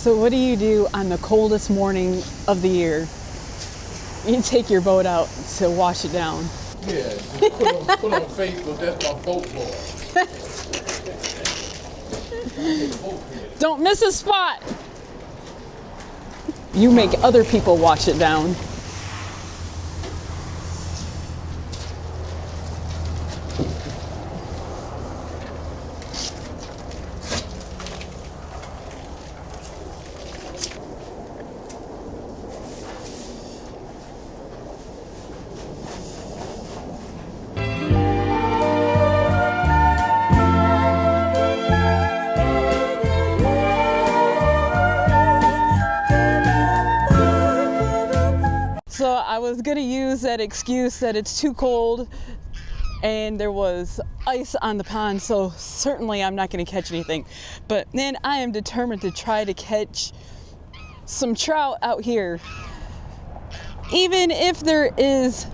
So what do you do on the coldest morning of the year? You take your boat out to wash it down. Yeah, just put on Facebook, that's my boat boy. Don't miss a spot. You make other people wash it down. So I was gonna use that excuse that it's too cold and there was ice on the pond, so certainly I'm not gonna catch anything. But then I am determined to try to catch some trout out here. Even if there is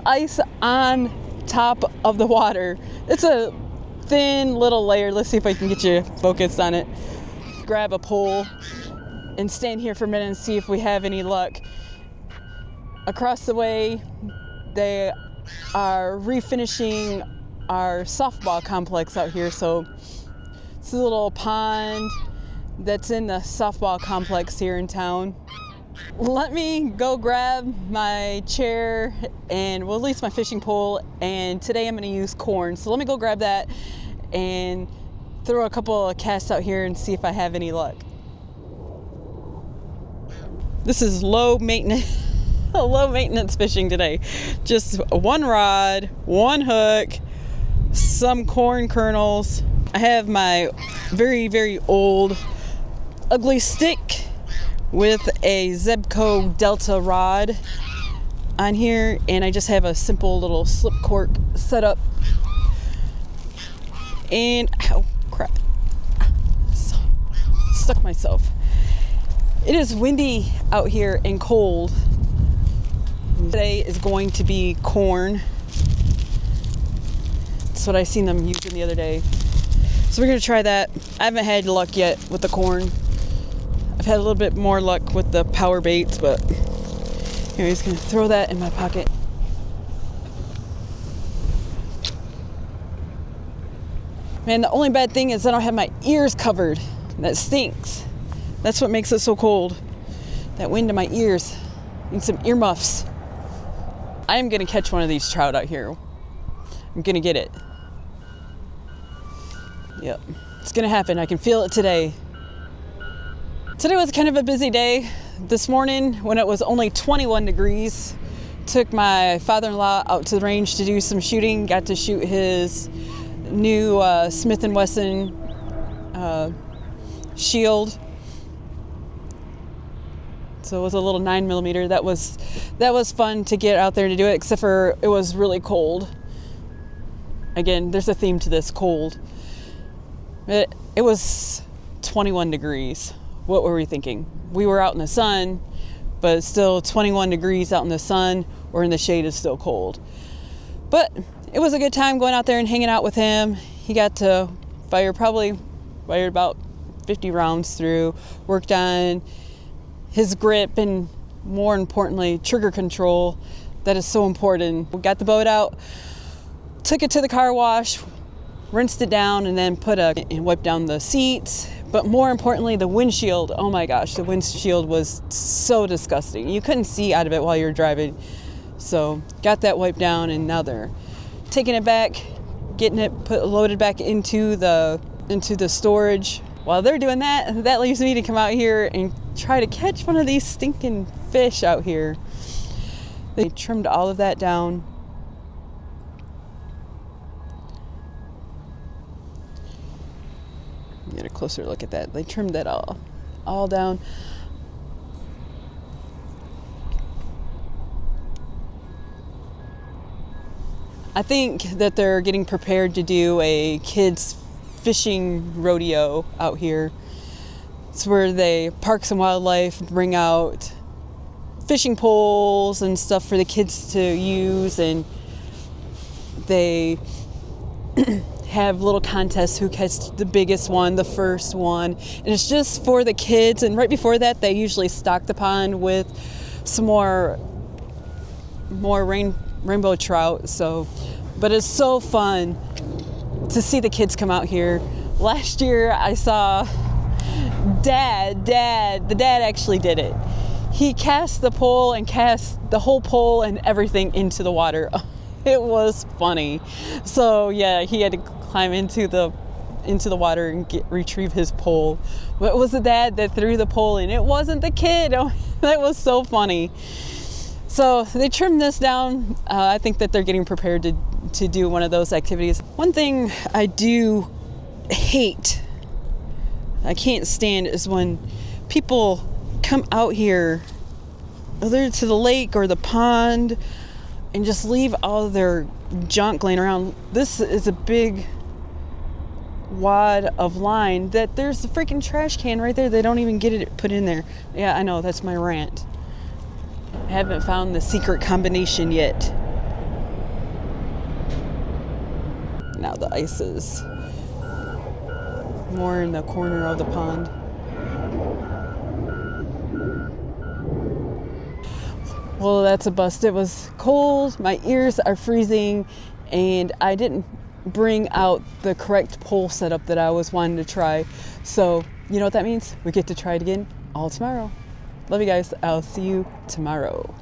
ice on top of the water, it's a thin little layer. Let's see if I can get you focused on it. Grab a pole and stand here for a minute and see if we have any luck. Across the way, they are refinishing our softball complex out here. So it's a little pond that's in the softball complex here in town. Let me go grab my chair and, well, at least my fishing pole, and today I'm gonna use corn. So let me go grab that and throw a couple of casts out here and see if I have any luck. This is low maintenance fishing today. Just one rod, one hook, some corn kernels. I have my very, very old ugly stick with a Zebco Delta rod on here, and I just have a simple little slip cork set up. And, oh crap, stuck myself. It is windy out here and cold. Today is going to be corn. That's what I seen them using the other day. So we're gonna try that. I haven't had luck yet with the corn. I've had a little bit more luck with the power baits, but anyways, gonna throw that in my pocket. Man, the only bad thing is I don't have my ears covered. That stinks. That's what makes it so cold. That wind in my ears. Need some earmuffs. I am gonna catch one of these trout out here. I'm gonna get it. Yep, it's gonna happen. I can feel it today. Today was kind of a busy day. This morning, when it was only 21 degrees, took my father-in-law out to the range to do some shooting. Got to shoot his new Smith & Wesson shield. So it was a little 9mm. That was fun to get out there to do it, except for it was really cold. Again, there's a theme to this, cold. It was 21 degrees. What were we thinking? We were out in the sun, but it's still 21 degrees out in the sun or in the shade is still cold. But it was a good time going out there and hanging out with him. He got to fired about 50 rounds through, worked on his grip and, more importantly, trigger control. That is so important. We got the boat out, took it to the car wash, rinsed it down, and then and wiped down the seats. But more importantly, the windshield. Oh my gosh, the windshield was so disgusting. You couldn't see out of it while you were driving. So got that wiped down, and now they're taking it back, getting it loaded back into the storage. While they're doing that, that leaves me to come out here and try to catch one of these stinking fish out here. They trimmed all of that down. Get a closer look at that. They trimmed that all down. I think that they're getting prepared to do a kids fishing rodeo out here. It's where they Parks and Wildlife bring out fishing poles and stuff for the kids to use, and they have little contests who catch the biggest one, the first one. And it's just for the kids. And right before that, they usually stock the pond with some more rainbow trout. So, but it's so fun to see the kids come out here. Last year I saw the dad actually did it. He cast the pole and cast the whole pole and everything into the water. It was funny. So yeah, he had to climb into the water and retrieve his pole. But it was the dad that threw the pole in. It wasn't the kid. Oh, that was so funny. So they trimmed this down. I think that they're getting prepared to do one of those activities. One thing I do hate, I can't stand, is when people come out here, whether to the lake or the pond, and just leave all of their junk laying around. This is a big wad of line that there's a freaking trash can right there. They don't even get it put in there. Yeah, I know, that's my rant. I haven't found the secret combination yet. Now the ice is more in the corner of the pond. Well, that's a bust. It was cold, my ears are freezing, and I didn't bring out the correct pole setup that I was wanting to try. So, you know what that means? We get to try it again all tomorrow. Love you guys. I'll see you tomorrow.